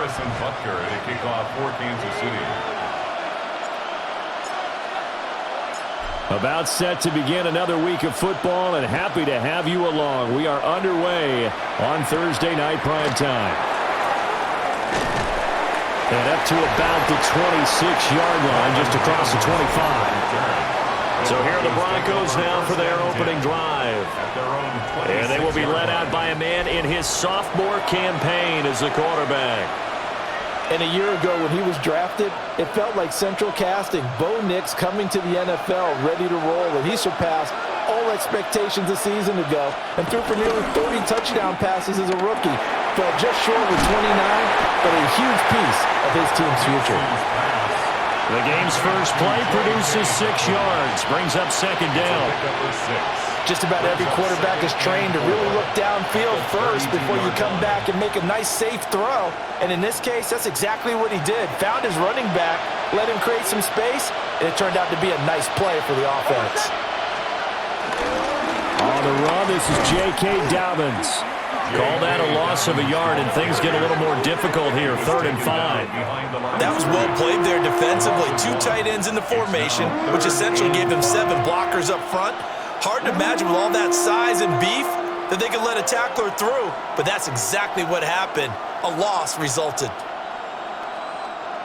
Harrison Butker to kick off for Kansas City. About set to begin another week of football, and happy to have you along. We are underway on Thursday night prime time. And up to about the 26-yard line, just across the 25. So here are the Broncos now for their opening drive. And they will be led out by a man in his sophomore campaign as the quarterback. And a year ago when he was drafted, it felt like central casting. Bo Nix coming to the NFL ready to roll, and he surpassed all expectations a season ago and threw for nearly 30 touchdown passes as a rookie. Fell just short with 29, but a huge piece of his team's future. The game's first play produces 6 yards, brings up second down. Just about every quarterback is trained to really look downfield first before you come back and make a nice, safe throw. And in this case, that's exactly what he did. Found his running back, let him create some space, and it turned out to be a nice play for the offense. On the run, this is J.K. Dobbins. Call that a loss of a yard, and things get a little more difficult here, 3rd and 5. That was well played there defensively. 2 tight ends in the formation, which essentially gave them 7 blockers up front. Hard to imagine with all that size and beef that they could let a tackler through, but that's exactly what happened. A loss resulted.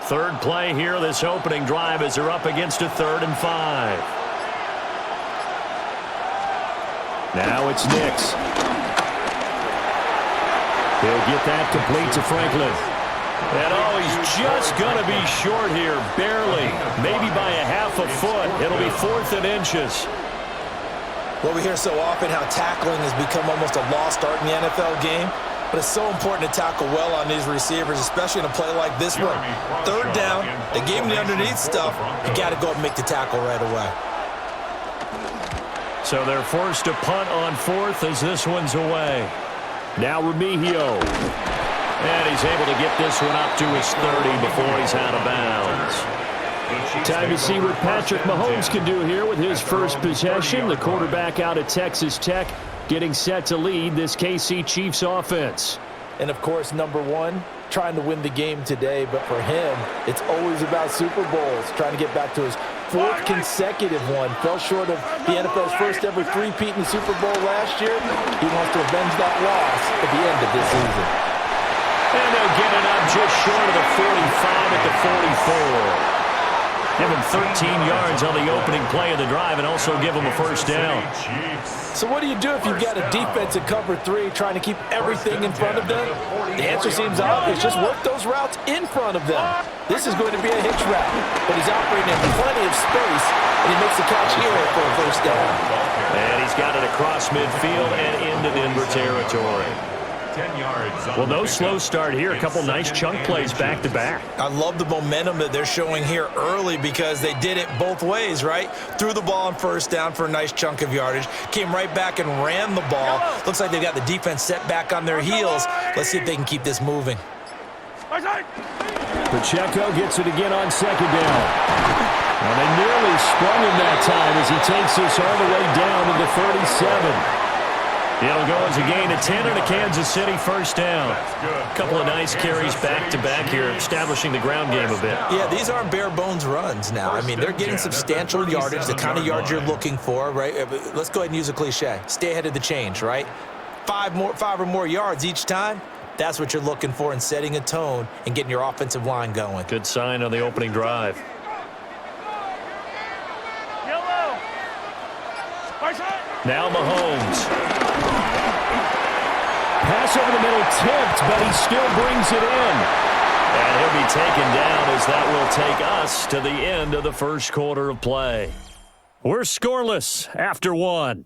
Third play here, this opening drive, as they're up against a 3rd and 5. Now it's Nix. He'll get that complete to Franklin. And oh, he's just going to be short here, barely. Maybe by a half a foot. It'll be 4th and inches. Well, we hear so often how tackling has become almost a lost art in the NFL game, but it's so important to tackle well on these receivers, especially in a play like this one. 3rd down, they gave him the underneath stuff. You got to go and make the tackle right away. So they're forced to punt on 4th as this one's away. Now Remigio. And he's able to get this one up to his 30 before he's out of bounds. Time to see what Patrick Mahomes can do here with his first possession. The quarterback out of Texas Tech getting set to lead this KC Chiefs offense. And, of course, number 1, trying to win the game today. But for him, it's always about Super Bowls, trying to get back to his 4th consecutive one. Fell short of the NFL's first ever three-peat in the Super Bowl last year. He wants to avenge that loss at the end of this season. And they'll get it up just short of the 45 at the 44. Give him 13 yards on the opening play of the drive and also give him a first down. So what do you do if you've got a defense at cover 3 trying to keep everything in front of them? The answer seems obvious. Just work those routes in front of them. This is going to be a hitch route, but he's operating in plenty of space, and he makes the catch here for a first down. And he's got it across midfield and into Denver territory. 10 yards. Well, no slow start here. A couple nice chunk plays back-to-back. I love the momentum that they're showing here early because they did it both ways, right? Threw the ball on first down for a nice chunk of yardage. Came right back and ran the ball. Looks like they've got the defense set back on their heels. Let's see if they can keep this moving. Pacheco gets it again on second down. And they nearly sprung him that time as he takes this all the way down to the 37. It'll go as a gain of 10 and a Kansas City first down. A couple of nice carries back-to-back here, establishing the ground game a bit. Yeah, these aren't bare-bones runs now. I mean, they're getting substantial yardage, the kind of yards you're looking for, right? Let's go ahead and use a cliche. Stay ahead of the change, right? 5 or more yards each time. That's what you're looking for in setting a tone and getting your offensive line going. Good sign on the opening drive. Now Mahomes. Pass over the middle tipped, but he still brings it in. And he'll be taken down as that will take us to the end of the first quarter of play. We're scoreless after 1.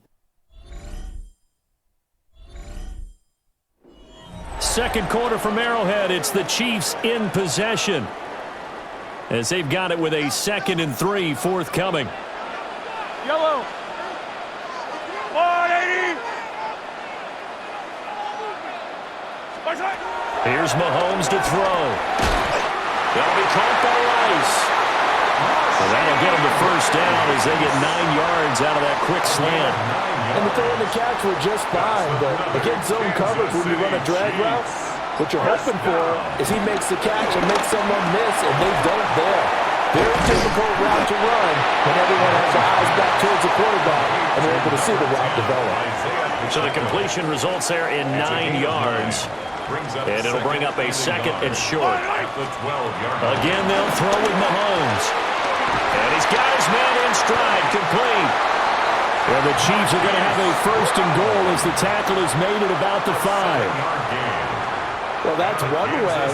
Second quarter from Arrowhead. It's the Chiefs in possession as they've got it with a 2nd and 3 forthcoming. Yellow. 180. Here's Mahomes to throw. That'll be caught by Rice. So that'll get him to first down as they get 9 yards out of that quick slant. And the throw and the catch were just fine, but against zone coverage when you run a drag route, What you're hoping for is he makes the catch and makes someone miss, and they don't there. Very difficult route to run when everyone has their eyes back towards the quarterback and they're able to see the route develop. So the completion results there in 9 yards. And it'll bring up a 2nd and short. Again, they'll throw with Mahomes. And he's got his man in stride, complete. And the Chiefs are going to have a 1st and goal as the tackle is made at about the 5. Well, that's one way,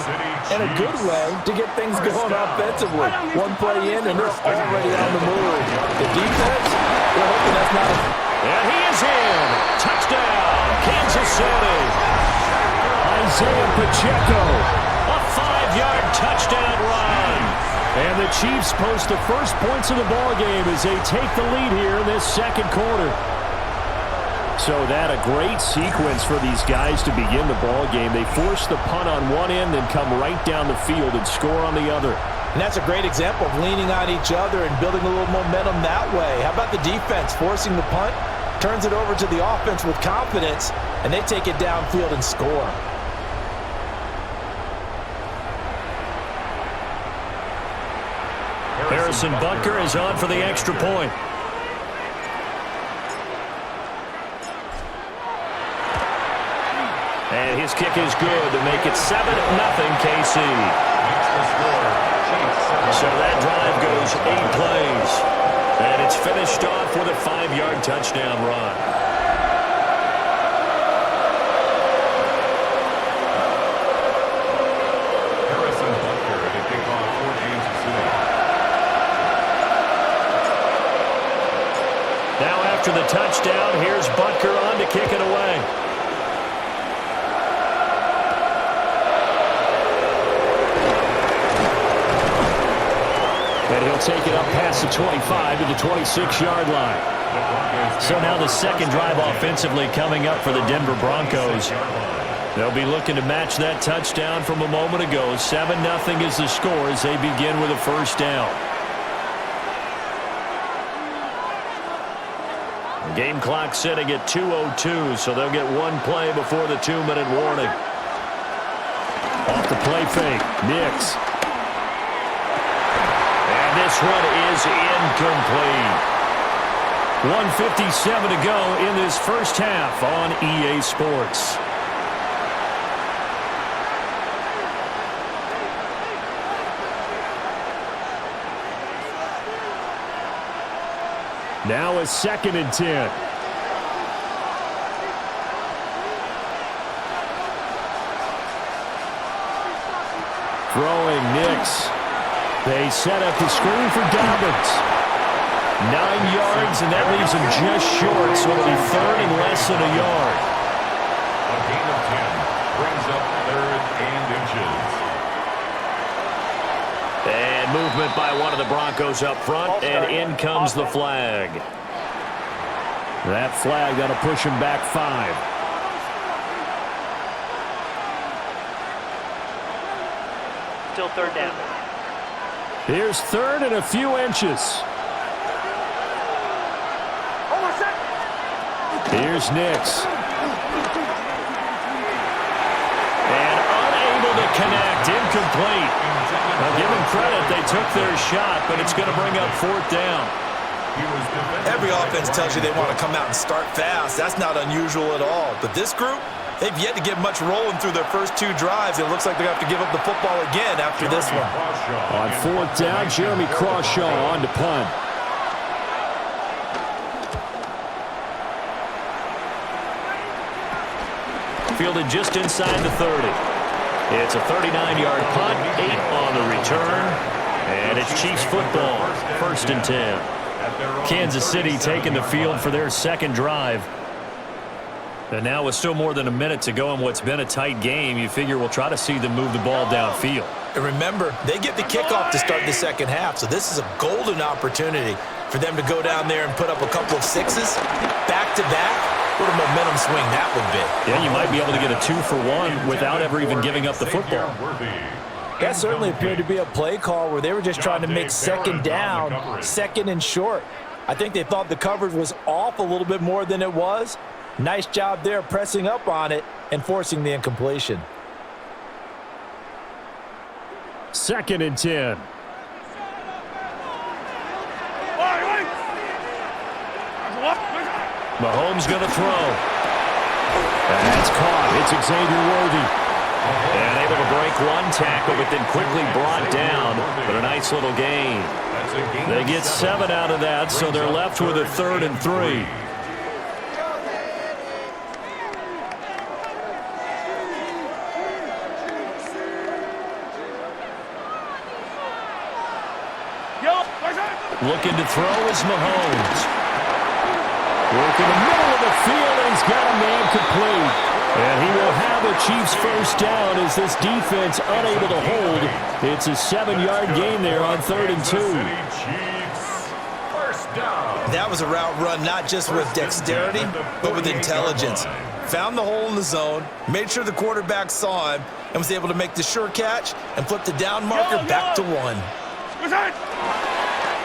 and a good way, to get things going offensively. One play in, and they're already on the move. The defense, they're hoping that's not a... And he is in. Touchdown, Kansas City. Isaiah Pacheco, a 5-yard touchdown run. And the Chiefs post the first points of the ballgame as they take the lead here in this 2nd quarter. So that a great sequence for these guys to begin the ballgame. They force the punt on one end, then come right down the field and score on the other. And that's a great example of leaning on each other and building a little momentum that way. How about the defense forcing the punt, turns it over to the offense with confidence, and they take it downfield and score. Harrison Butker is on for the extra point. And his kick is good to make it 7-0 KC. So that drive goes 8 plays. And it's finished off with a 5-yard touchdown run. Harrison Butker at a kickoff for Kansas City. Now after the touchdown, here's Butker on to kick it away. And he'll take it up past the 25 to the 26-yard line. So now the 2nd drive offensively coming up for the Denver Broncos. They'll be looking to match that touchdown from a moment ago. 7-0 is the score as they begin with a 1st down. The game clock sitting at 2:02, so they'll get one play before the 2-minute warning. Off the play fake, Nix. This one is incomplete. 1:57 to go in this 1st half on EA Sports. Now a 2nd and 10. Throwing Nix. They set up the screen for Dobbins. 9 yards, and that leaves him just short, so it'll be 3rd and less than a yard. A gain of 10 brings up 3rd and inches. And movement by one of the Broncos up front, and in comes the flag. That flag, that'll push him back 5. Still 3rd down. Here's 3rd and a few inches. Here's Nix. And unable to connect. Incomplete. Now give them credit. They took their shot, but it's going to bring up 4th down. Every offense tells you they want to come out and start fast. That's not unusual at all. But this group, they've yet to get much rolling through their first 2 drives. It looks like they have to give up the football again after this one. On 4th down, Jeremy Crawshaw on to punt. Fielded just inside the 30. It's a 39-yard punt, 8 on the return, and it's Chiefs football, 1st and 10. Kansas City taking the field for their 2nd drive. And now with still more than a minute to go in what's been a tight game, you figure we'll try to see them move the ball downfield. And remember, they get the kickoff to start the 2nd half, so this is a golden opportunity for them to go down there and put up a couple of 6s back-to-back. What a momentum swing that would be. Yeah, you might be able to get a 2-for-1 without ever even giving up the football. That certainly appeared to be a play call where they were just trying to make 2nd down, 2nd and short. I think they thought the coverage was off a little bit more than it was. Nice job there pressing up on it and forcing the incompletion. 2nd and 10. Mahomes going to throw. That's caught. It's Xavier Worthy. And able to break one tackle, but then quickly brought down. But a nice little gain. They get 7 out of that, so they're left with a 3rd and 3. Looking to throw is Mahomes. Working the middle of the field, and he's got a man complete. And he will have a Chiefs first down as this defense unable to hold. It's a 7-yard gain there on 3rd and 2. That was a route run not just with dexterity, but with intelligence. Found the hole in the zone, made sure the quarterback saw him, and was able to make the sure catch and flip the down marker back to 1.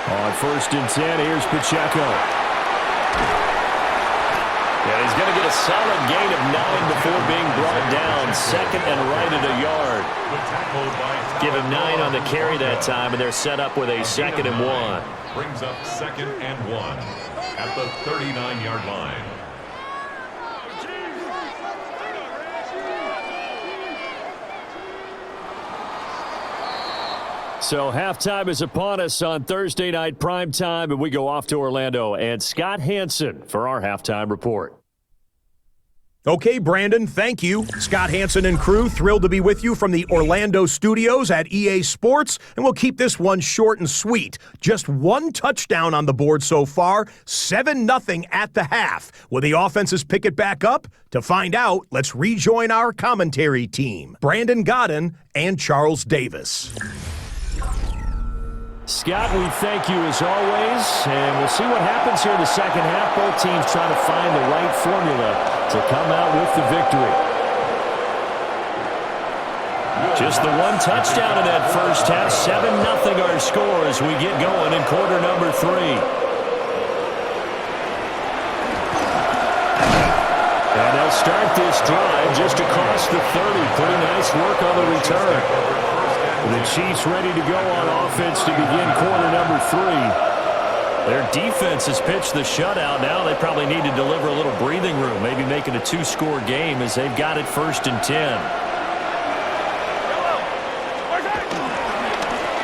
On 1st and 10, here's Pacheco. And he's going to get a solid gain of 9 before being brought down. 2nd and right at a yard. Give him 9 on the carry that time, and they're set up with a 2nd and 1. Brings up 2nd and 1 at the 39-yard line. So halftime is upon us on Thursday night primetime, and we go off to Orlando. And Scott Hanson for our halftime report. Okay, Brandon, thank you. Scott Hanson and crew, thrilled to be with you from the Orlando studios at EA Sports, and we'll keep this one short and sweet. Just 1 touchdown on the board so far, 7-0 at the half. Will the offenses pick it back up? To find out, let's rejoin our commentary team, Brandon Godden and Charles Davis. Scott, we thank you as always, and we'll see what happens here in the second half. Both teams trying to find the right formula to come out with the victory. Just the 1 touchdown in that first half. 7-0 our score as we get going in quarter number 3. And they'll start this drive just across the 30. Pretty nice work on the return. The Chiefs ready to go on offense to begin quarter number 3. Their defense has pitched the shutout. Now they probably need to deliver a little breathing room, maybe make it a 2-score game as they've got it 1st and 10.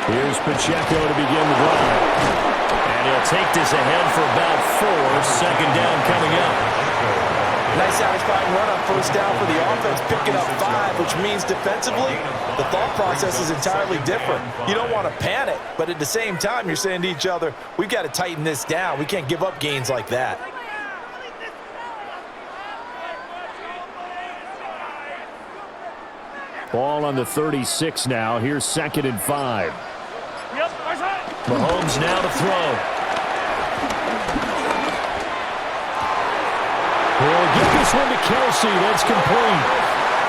Here's Pacheco to begin the drive. And he'll take this ahead for about 4. 2nd down coming up. Nice satisfying run on 1st down for the offense, picking up 5, which means defensively, the thought process is entirely different. You don't want to panic, but at the same time, you're saying to each other, we've got to tighten this down. We can't give up gains like that. Ball on the 36 now. Here's 2nd and 5. Mahomes now to throw. He'll get this one to Kelsey. That's complete.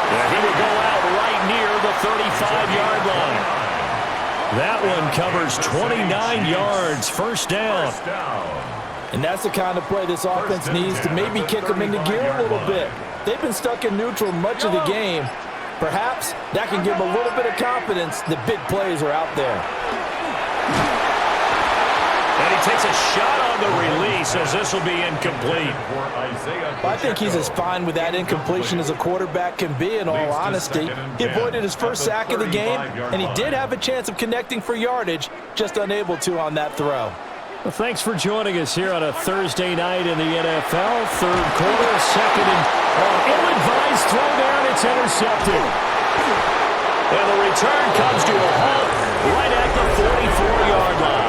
Yeah, he will go out right near the 35-yard line. That one covers 29 yards. 1st down. And that's the kind of play this offense needs to maybe kick them into gear a little bit. They've been stuck in neutral much of the game. Perhaps that can give them a little bit of confidence that big plays are out there. And he takes a shot on the release as this will be incomplete. I think he's as fine with that incompletion as a quarterback can be, in all honesty. He avoided his first sack of the game, and he did have a chance of connecting for yardage, just unable to on that throw. Well, thanks for joining us here on a Thursday night in the NFL. 3rd quarter, 2nd and ill-advised throw down. It's intercepted. And the return comes to a halt right at the 44-yard line.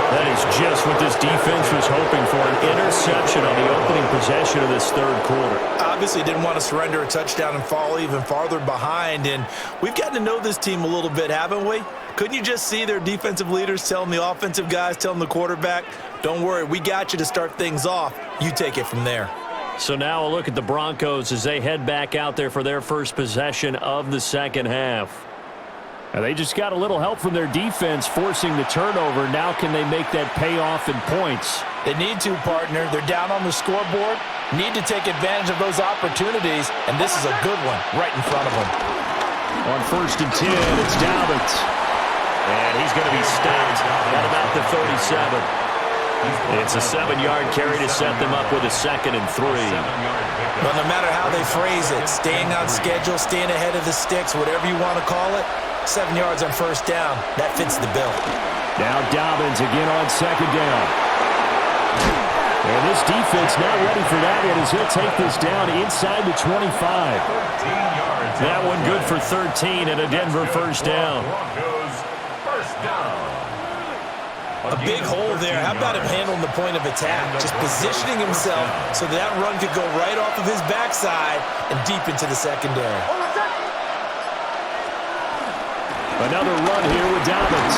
That is just what this defense was hoping for, an interception on the opening possession of this 3rd quarter. Obviously didn't want to surrender a touchdown and fall even farther behind, and we've gotten to know this team a little bit, haven't we? Couldn't you just see their defensive leaders telling the offensive guys, telling the quarterback, don't worry, we got you to start things off. You take it from there. So now a look at the Broncos as they head back out there for their first possession of the second half. And they just got a little help from their defense forcing the turnover. Now can they make that payoff in points? They need to, partner. They're down on the scoreboard. Need to take advantage of those opportunities, and this is a good one right in front of them. On 1st and 10, it's Dobbins. And he's going to be stopped at about the 37. It's a 7-yard carry to set them up with a 2nd and 3. Well, no matter how they phrase it, staying on schedule, staying ahead of the sticks, whatever you want to call it, 7 yards on 1st down, that fits the bill. Now Dobbins again on 2nd down. And this defense not ready for that one as he'll take this down inside the 25. That one good for 13 and a Denver 1st down. A big hole there. How about him handling the point of attack? Just positioning himself so that run could go right off of his backside and deep into the secondary. Another run here with Dobbins.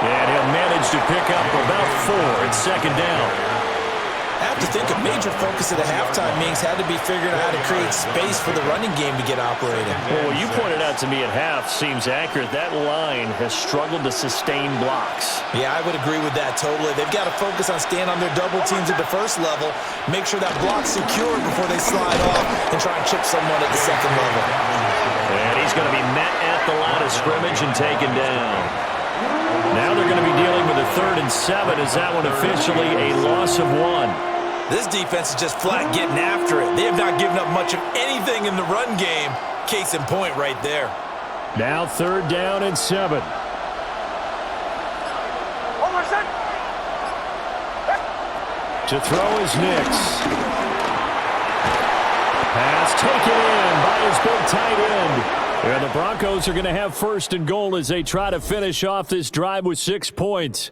And he'll manage to pick up about 4 at 2nd down. I have to think a major focus of the halftime meetings had to be figuring out how to create space for the running game to get operating. Well, what you pointed out to me at half seems accurate. That line has struggled to sustain blocks. Yeah, I would agree with that totally. They've got to focus on staying on their double teams at the 1st level, make sure that block's secure before they slide off and try and chip someone at the 2nd level. And he's going to be met at the line of scrimmage and taken down. Now they're going to be dealing with a 3rd and 7 as that one officially a loss of 1. This defense is just flat getting after it. They have not given up much of anything in the run game. Case in point right there. Now 3rd down and 7. To throw is Nix. Pass taken in by his big tight end. And the Broncos are going to have 1st and goal as they try to finish off this drive with 6 points.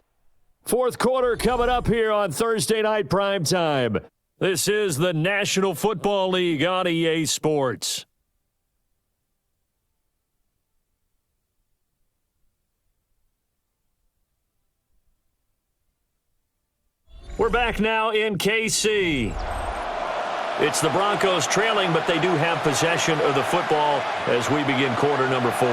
4th quarter coming up here on Thursday Night Primetime. This is the National Football League on EA Sports. We're back now in KC. It's the Broncos trailing, but they do have possession of the football as we begin quarter number 4.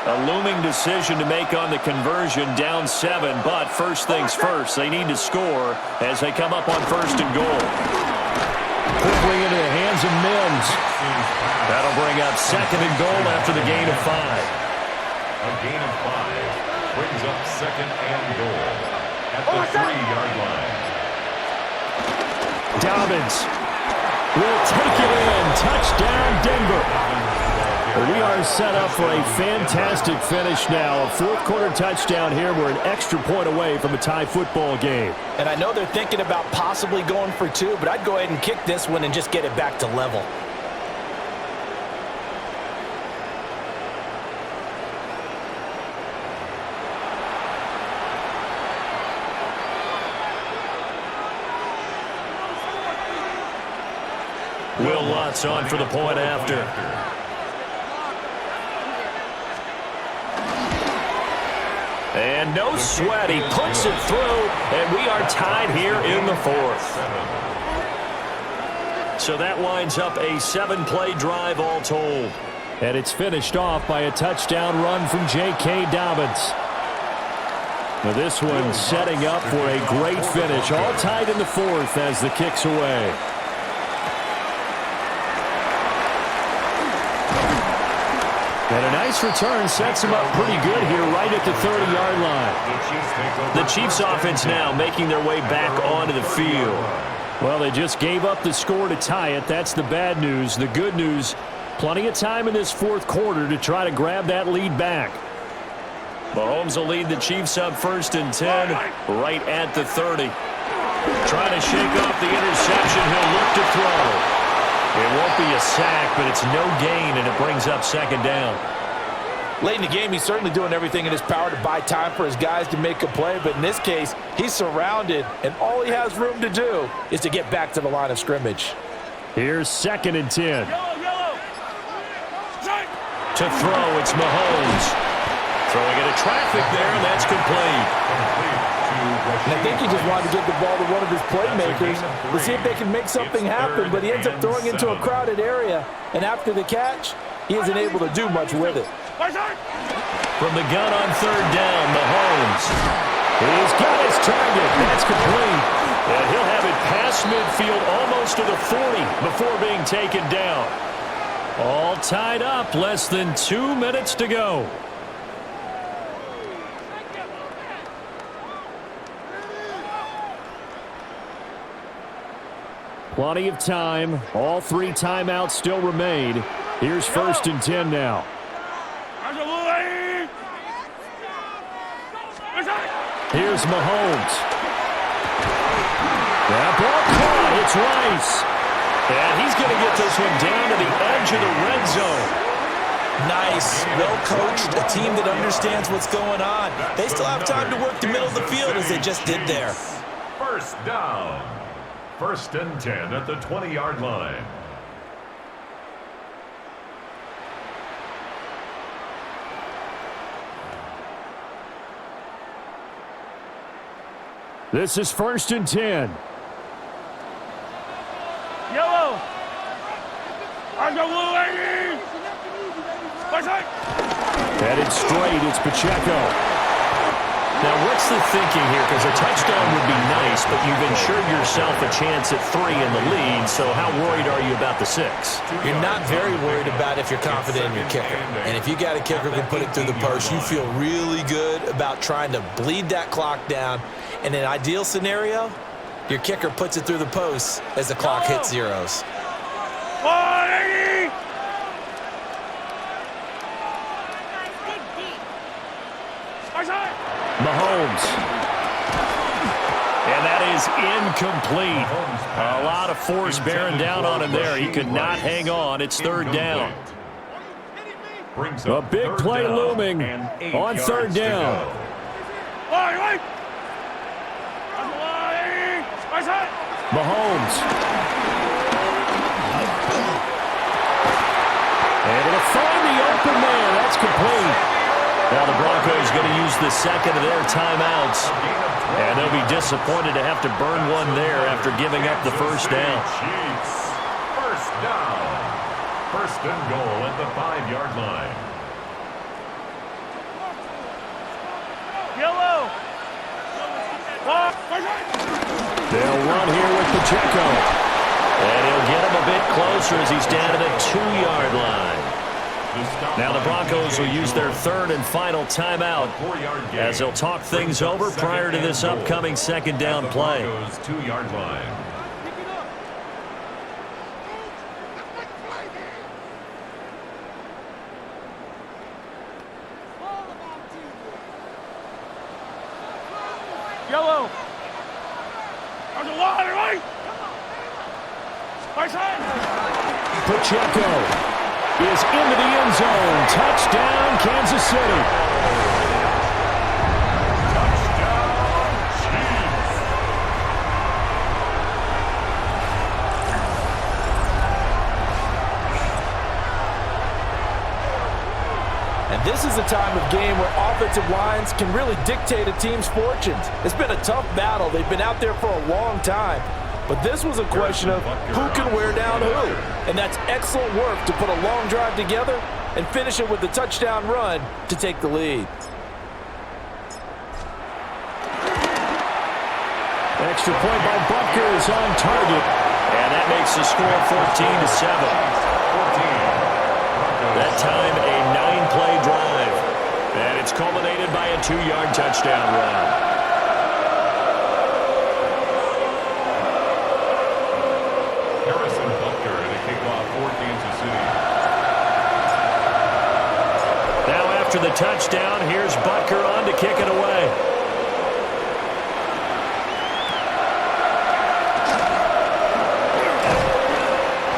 A looming decision to make on the conversion, down 7, but first things first, they need to score as they come up on 1st and goal. Quickly into the hands of Mims. That'll bring up 2nd and goal after the gain of 5. A gain of 5 brings up 2nd and goal at the 3-yard line. Dobbins will take it in. Touchdown, Denver. We are set up for a fantastic finish now. A 4th quarter touchdown here. We're an extra point away from a tie football game. And I know they're thinking about possibly going for 2, but I'd go ahead and kick this one and just get it back to level. Will Lutz on for the point after. And no sweat. He puts it through, and we are tied here in the 4th. So that winds up a 7-play drive all told. And it's finished off by a touchdown run from J.K. Dobbins. Now this one setting up for a great finish. All tied in the 4th as the kick's away. And a nice return sets him up pretty good here right at the 30-yard line. The Chiefs offense now making their way back onto the field. Well, they just gave up the score to tie it. That's the bad news. The good news, plenty of time in this 4th quarter to try to grab that lead back. Mahomes will lead the Chiefs up 1st and 10 right at the 30. Trying to shake off the interception. He'll look to throw. It won't be a sack, but it's no gain, and it brings up 2nd down. Late in the game, he's certainly doing everything in his power to buy time for his guys to make a play, but in this case, he's surrounded, and all he has room to do is to get back to the line of scrimmage. Here's 2nd and 10. To throw, it's Mahomes. Throwing into traffic there, and that's complete. And I think he just wanted to get the ball to one of his playmakers to see if they can make something happen, but he ends up throwing into a crowded area, and after the catch, he isn't able to do much with it. From the gun on 3rd down, Mahomes. He's got his target. That's complete. And he'll have it past midfield almost to the 40 before being taken down. All tied up, less than 2 minutes to go. Plenty of time. All 3 timeouts still remain. Here's 1st and 10 now. Here's Mahomes. That ball caught. It's Rice. And he's going to get this one down to the edge of the red zone. Nice. Well coached. A team that understands what's going on. They still have time to work the middle of the field as they just did there. First down. 1st and 10 at the 20-yard line. This is 1st and 10. Yellow. Headed straight, it's Pacheco. Now, what's the thinking here? Because a touchdown would be nice, but you've ensured yourself a chance at 3 in the lead, so how worried are you about the 6? You're not very worried about if you're confident in your kicker. And if you got a kicker who can put it through the post, you feel really good about trying to bleed that clock down. In an ideal scenario, your kicker puts it through the post as the clock hits zeros. Mahomes. And that is incomplete. A lot of force bearing down on him there. He could not hang on. It's 3rd down. A big play looming on 3rd down. Mahomes. Able to find the open man. That's complete. Now the Broncos going to use the 2nd of their timeouts. And they'll be disappointed to have to burn one there after giving up the 1st down. First down. 1st and goal at the 5-yard line. Yellow. They'll run here with Pacheco. And he'll get him a bit closer as he's down to the 2-yard line. Now the Broncos will use their 3rd and final timeout as they'll talk things over prior to this upcoming 2nd down play. 2-yard line. Yellow. Pacheco is into the end zone. Touchdown, Kansas City. And this is a time of game where offensive lines can really dictate a team's fortunes. It's been a tough battle. They've been out there for a long time. But this was a question of who can wear down who. And that's excellent work to put a long drive together and finish it with the touchdown run to take the lead. Extra point by Butker is on target. And that makes the score 14-7. That time a 9-play drive. And it's culminated by a 2-yard touchdown run. After the touchdown, here's Butker on to kick it away.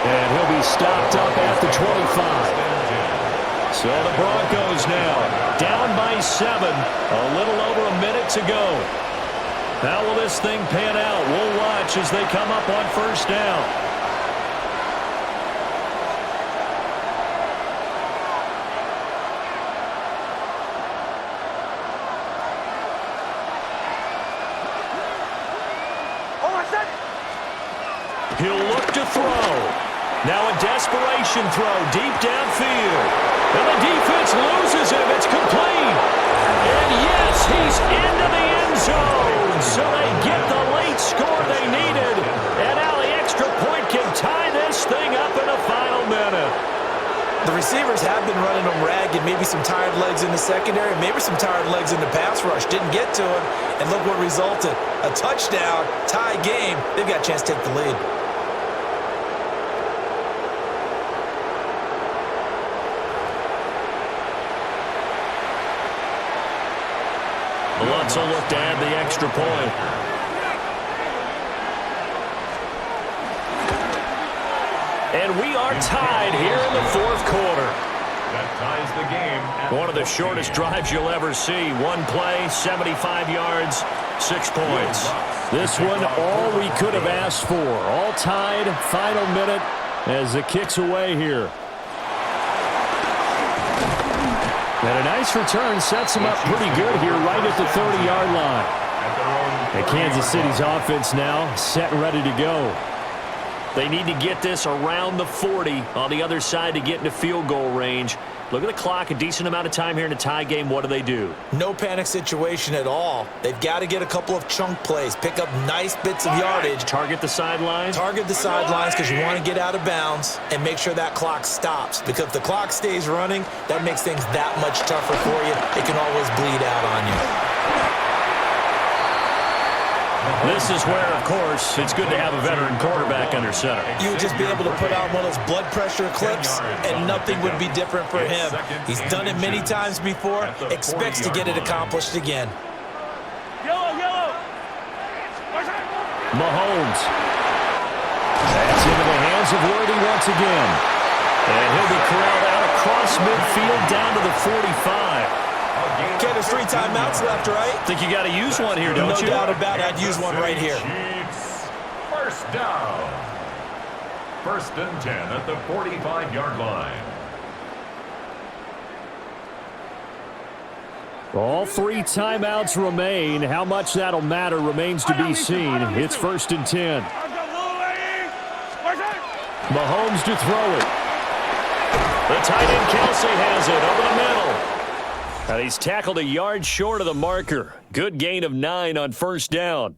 And he'll be stopped up at the 25. So the Broncos now down by 7, a little over a minute to go. How will this thing pan out? We'll watch as they come up on 1st down. He'll look to throw. Now a desperation throw deep downfield. And the defense loses him. It's complete. And yes, he's into the end zone. So they get the late score they needed. And now the extra point can tie this thing up in the final minute. The receivers have been running them ragged, maybe some tired legs in the secondary, maybe some tired legs in the pass rush. Didn't get to him, and look what resulted. A touchdown, tie game. They've got a chance to take the lead. Lutz will look to add the extra point. And we are tied here in the fourth quarter. That ties the game. One of the shortest drives you'll ever see. One play, 75 yards, 6 points. This one, all we could have asked for. All tied, final minute as the kick's away here. And a nice return sets them up pretty good here right at the 30-yard line. And Kansas City's offense now set and ready to go. They need to get this around the 40 on the other side to get into field goal range. Look at the clock, a decent amount of time here in a tie game. What do? No panic situation at all. They've got to get a couple of chunk plays, pick up nice bits of yardage. Target the sidelines? Target the sidelines because you want to get out of bounds and make sure that clock stops. Because if the clock stays running, that makes things that much tougher for you. It can always bleed out on you. This is where, of course, it's good to have a veteran quarterback under center. You would just be able to put on one of those blood pressure clips, and nothing would be different for him. He's done it many times before, expects to get it accomplished again. Yellow. Mahomes. That's into the hands of Worthy once again. And he'll be corralled out across midfield down to the 45. Okay, there's 3 timeouts left, right? Think you got to use one here, don't you? No doubt about it. I'd use one right here. First down. 1st and 10 at the 45-yard line. All 3 timeouts remain. How much that'll matter remains to be seen. It's 1st and 10. Mahomes to throw it. The tight end Kelsey has it over the middle. And he's tackled a yard short of the marker. Good gain of 9 on 1st down.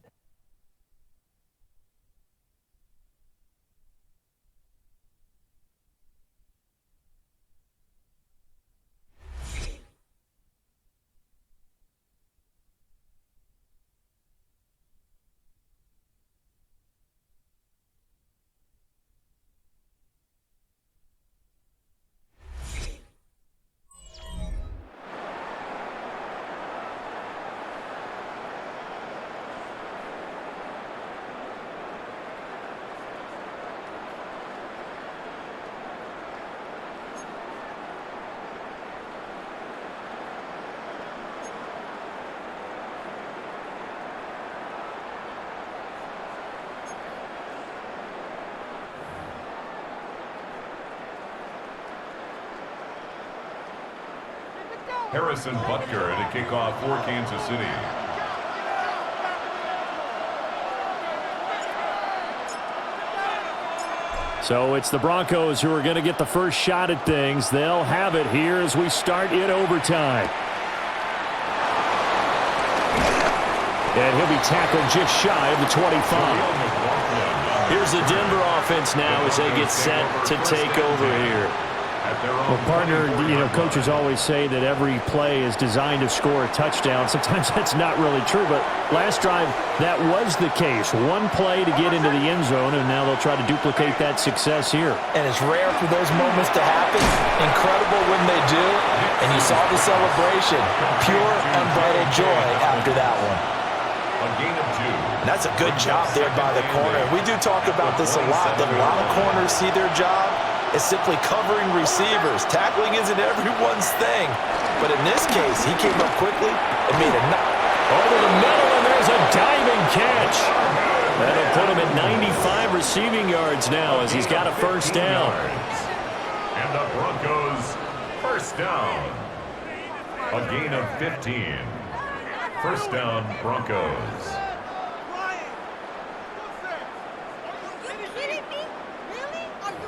Harrison Butker at a kickoff for Kansas City. So it's the Broncos who are going to get the first shot at things. They'll have it here as we start in overtime. And he'll be tackled just shy of the 25. Here's the Denver offense now as they get set to take over here. Well, partner, coaches always say that every play is designed to score a touchdown. Sometimes that's not really true, but last drive, that was the case. One play to get into the end zone, and now they'll try to duplicate that success here. And it's rare for those moments to happen. Incredible when they do. And you saw the celebration. Pure, unbridled joy after that one. A gain of 2. And that's a good job there by the corner. We do talk about this a lot, that a lot of corners see their job is simply covering receivers. Tackling isn't everyone's thing. But in this case, he came up quickly and made a over the middle, and there's a diving catch. That'll put him at 95 receiving yards now as he's got a first down. And the Broncos first down. A gain of 15. First down, Broncos.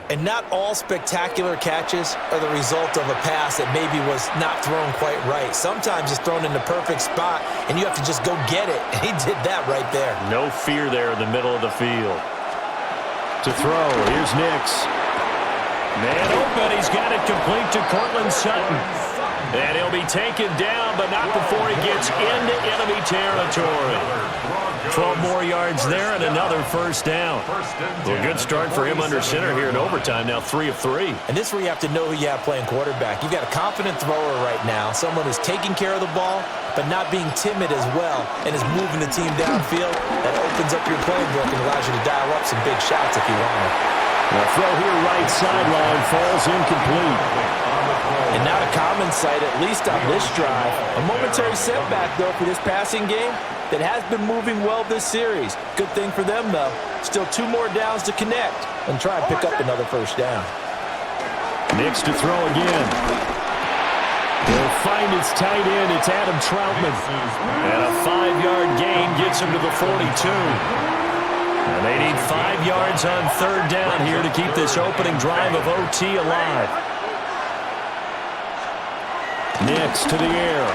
And not all spectacular catches are the result of a pass that maybe was not thrown quite right. Sometimes it's thrown in the perfect spot, and you have to just go get it. And he did that right there. No fear there in the middle of the field. To throw, here's Nix. Man open, he's got it complete to Cortland Sutton. And he'll be taken down, but not before he gets into enemy territory. 12 more yards there and another first down. Well, good start for him under center here in overtime, now 3 of 3. And this is where you have to know who you have playing quarterback. You've got a confident thrower right now, someone who's taking care of the ball, but not being timid as well, and is moving the team downfield. That opens up your playbook and allows you to dial up some big shots if you want to. The throw here right sideline falls incomplete. And not a common sight, at least on this drive. A momentary setback, though, for this passing game that has been moving well this series. Good thing for them, though. Still 2 more downs to connect and try and pick up another first down. Nix to throw again. He'll find his tight end. It's Adam Troutman. And a 5-yard gain gets him to the 42. And they need 5 yards on third down here to keep this opening drive of OT alive. Nix to the air.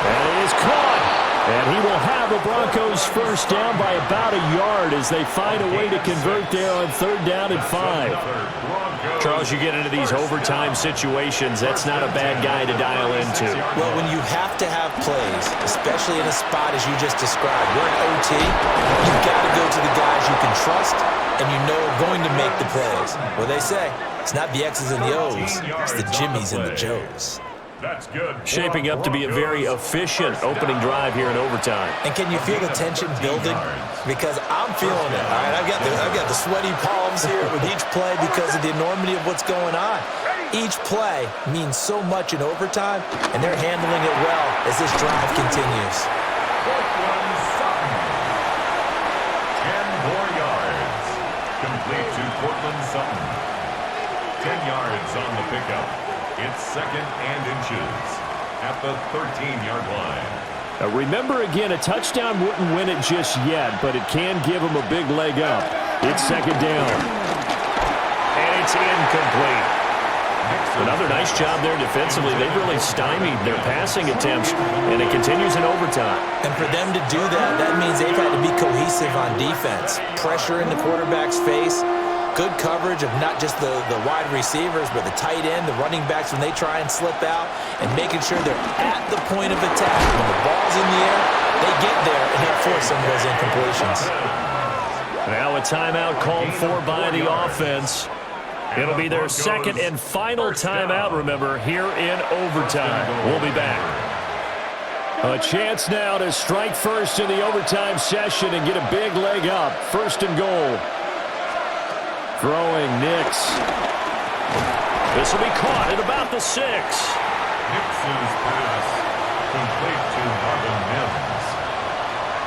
And it is caught. And he will have the Broncos first down by about a yard as they find a way to convert there on third down and 5. Charles, you get into these overtime situations, that's not a bad guy to dial into. Well, when you have to have plays, especially in a spot as you just described, we're in OT, you've got to go to the guys you can trust and you know are going to make the plays. Well, they say, it's not the X's and the O's, it's the Jimmies and the Joes. That's good. Shaping up to be a very efficient opening drive here in overtime. And can you feel the tension building? Because I'm feeling it. All right, I've got the sweaty palms here with each play because of the enormity of what's going on. Each play means so much in overtime, and they're handling it well as this drive continues. 10 more yards. Complete to Cortland Sutton. 10 yards on the pickup. It's 2nd and inches at the 13-yard line. Remember, again, a touchdown wouldn't win it just yet, but it can give them a big leg up. It's 2nd down. And it's incomplete. Another nice job there defensively. They've really stymied their passing attempts, and it continues in overtime. And for them to do that, that means they've had to be cohesive on defense. Pressure in the quarterback's face. Good coverage of not just the wide receivers, but the tight end, the running backs when they try and slip out, and making sure they're at the point of attack. When the ball's in the air, they get there and help force some of those incompletions. Now a timeout called for by the offense. It'll be their 2nd and final timeout, remember, here in overtime. We'll be back. A chance now to strike first in the overtime session and get a big leg up. 1st and goal. Throwing Nix. This will be caught at about the 6. Nix's pass complete to Marvin Mims.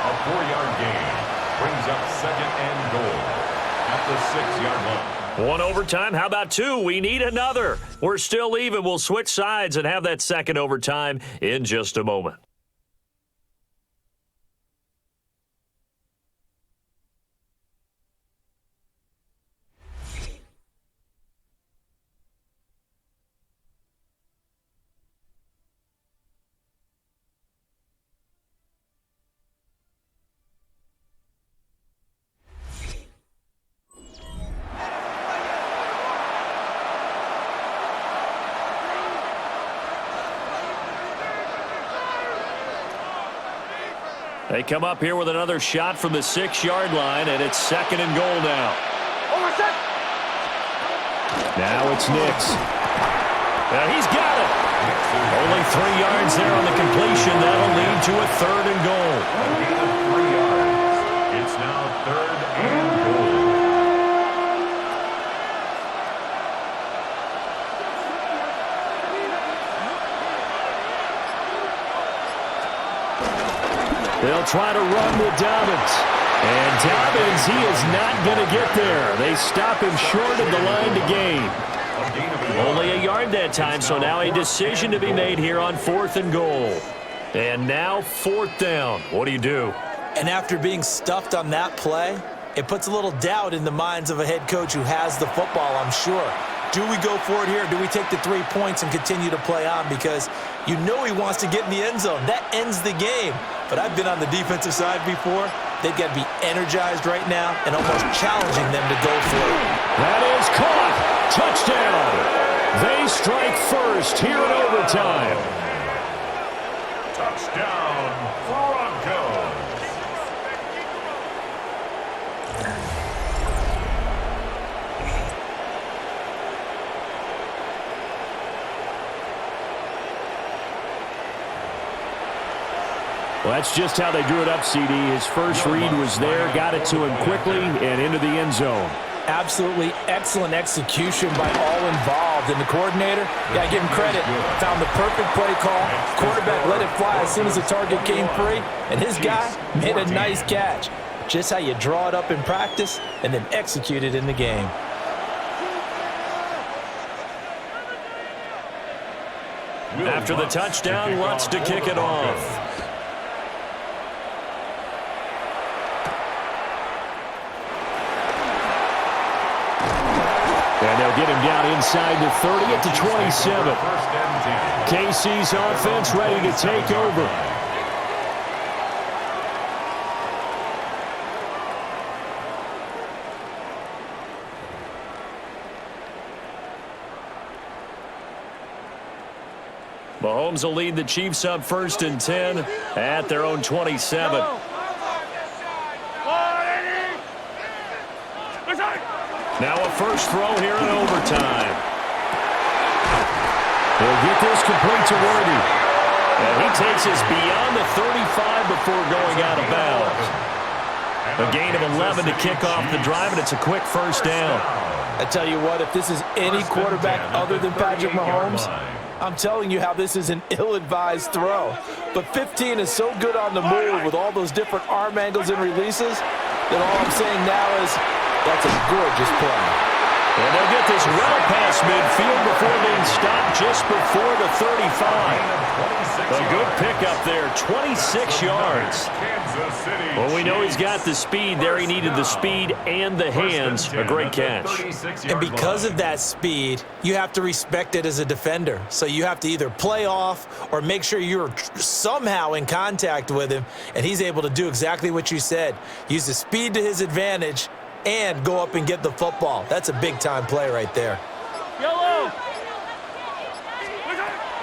A 4-yard gain brings up 2nd and goal at the 6-yard line. 1 overtime. How about 2? We need another. We're still even. We'll switch sides and have that 2nd overtime in just a moment. They come up here with another shot from the 6-yard line, and it's 2nd and goal now. Now it's Nix. Now he's got it. Only 3 yards there on the completion. That'll lead to a 3rd and goal. A gain of 3 yards. It's now 3rd and goal. They'll try to run with Dobbins. And Dobbins, he is not going to get there. They stop him short of the line to gain. Only a yard that time, so now a decision to be made here on 4th and goal. And now 4th down. What do you do? And after being stuffed on that play, it puts a little doubt in the minds of a head coach who has the football, I'm sure. Do we go for it here? Do we take the 3 points and continue to play on? Because you know he wants to get in the end zone. That ends the game. But I've been on the defensive side before. They've got to be energized right now and almost challenging them to go for it. That is caught. touchdown. They strike first here in overtime. Touchdown, Broncos. Well, that's just how they drew it up, CD. His first read was there, got it to him quickly, and into the end zone. Absolutely excellent execution by all involved. And the coordinator, got to give him credit, found the perfect play call. Quarterback let it fly as soon as the target came free, and his guy made a nice catch. Just how you draw it up in practice and then execute it in the game. After the touchdown, wants to kick it off. And they'll get him down inside the 30 at the 27. KC's offense ready to take over. Mahomes will lead the Chiefs up 1st and 10 at their own 27. Now a first throw here in overtime. He'll get this complete to Worthy. And he takes us beyond the 35 before going out of bounds. A gain of 11 to kick off the drive, and it's a quick first down. I tell you what, if this is any quarterback other than Patrick Mahomes, I'm telling you how this is an ill-advised throw. But 15 is so good on the move with all those different arm angles and releases that all I'm saying now is that's a gorgeous play. And they'll get this well past midfield before being stopped just before the 35. A good pickup there, 26 yards. Well, we know he's got the speed there. He needed the speed and the hands. A great catch. And because of that speed, you have to respect it as a defender. So you have to either play off or make sure you're somehow in contact with him. And he's able to do exactly what you said. Use the speed to his advantage and go up and get the football. That's a big-time play right there. Yellow.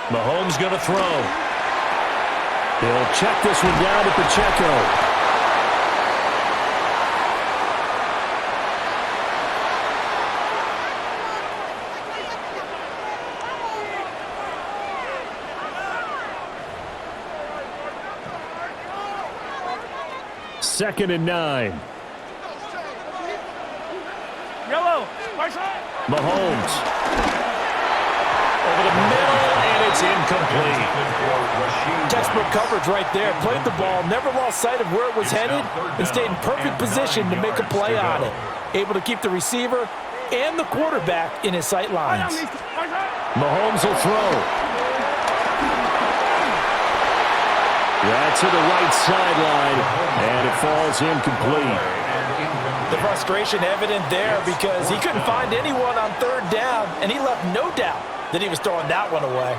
Mahomes going to throw. He'll check this one down to Pacheco. Second and 9. Yellow. Right side. Mahomes. Over the middle, and it's incomplete. Textbook coverage right there. Played the ball, never lost sight of where it was headed, and stayed in perfect position to make a play on it. Able to keep the receiver and the quarterback in his sight lines. Mahomes will throw. Right to the right sideline, and it falls incomplete. The frustration evident there because he couldn't find anyone on 3rd down, and he left no doubt that he was throwing that one away.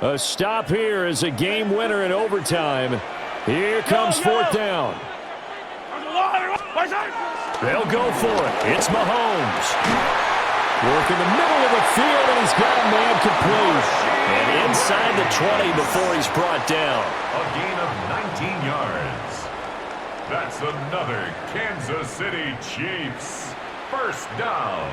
A stop here is a game winner in overtime. Here comes 4th down. They'll go for it. It's Mahomes. Working the middle of the field, and he's got a man complete. And inside the 20 before he's brought down. A gain of 19 yards. That's another Kansas City Chiefs. First down.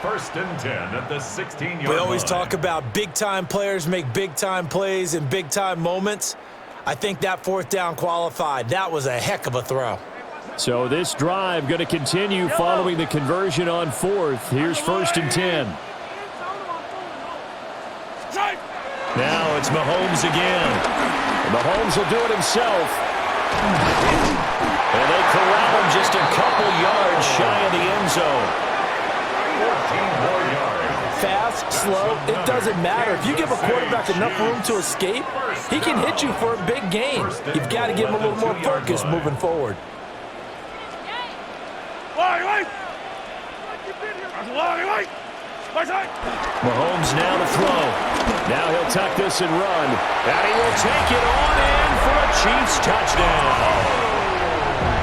1st and 10 at the 16-yard line. We always talk about big-time players make big-time plays in big-time moments. I think that 4th down qualified. That was a heck of a throw. So this drive going to continue following the conversion on 4th. Here's 1st and 10. Now it's Mahomes again. And Mahomes will do it himself. And they corral him just a couple yards shy of the end zone. 14 more yards. Fast, slow, it doesn't matter. If you give a quarterback enough room to escape, he can hit you for a big gain. You've got to give him a little more focus moving forward. Mahomes now to throw. Now he'll tuck this and run. And he will take it on in for a Chiefs touchdown.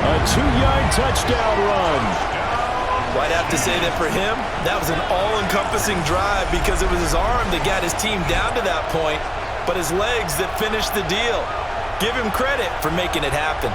A a 2-yard touchdown run. Well, I'd have to say that for him, that was an all-encompassing drive because it was his arm that got his team down to that point, but his legs that finished the deal. Give him credit for making it happen.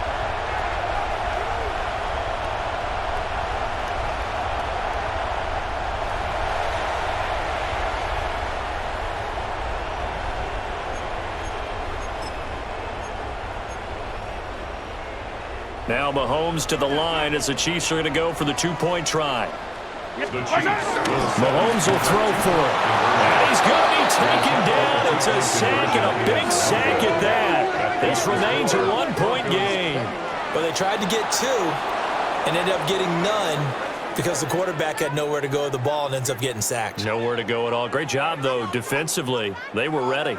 Now Mahomes to the line as the Chiefs are going to go for the 2-point try. Mahomes will throw for it. And he's going to be taken down. It's a sack and a big sack at that. This remains a 1-point game. Well, they tried to get 2 and ended up getting none because the quarterback had nowhere to go with the ball and ends up getting sacked. Nowhere to go at all. Great job, though, defensively. They were ready.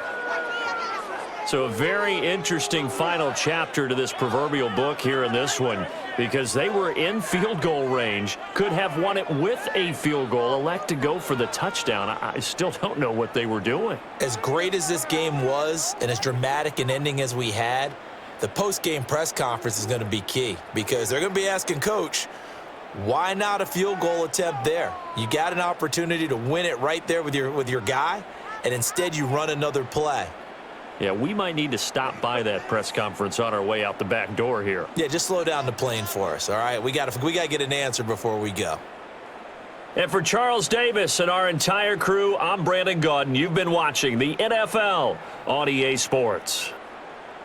So a very interesting final chapter to this proverbial book here in this one because they were in field goal range, could have won it with a field goal, elect to go for the touchdown. I still don't know what they were doing. As great as this game was and as dramatic an ending as we had, the post-game press conference is going to be key because they're going to be asking Coach, why not a field goal attempt there? You got an opportunity to win it right there with your guy, and instead you run another play. Yeah, we might need to stop by that press conference on our way out the back door here. Yeah, just slow down the plane for us, all right? We got to get an answer before we go. And for Charles Davis and our entire crew, I'm Brandon Gaudin. You've been watching the NFL on EA Sports.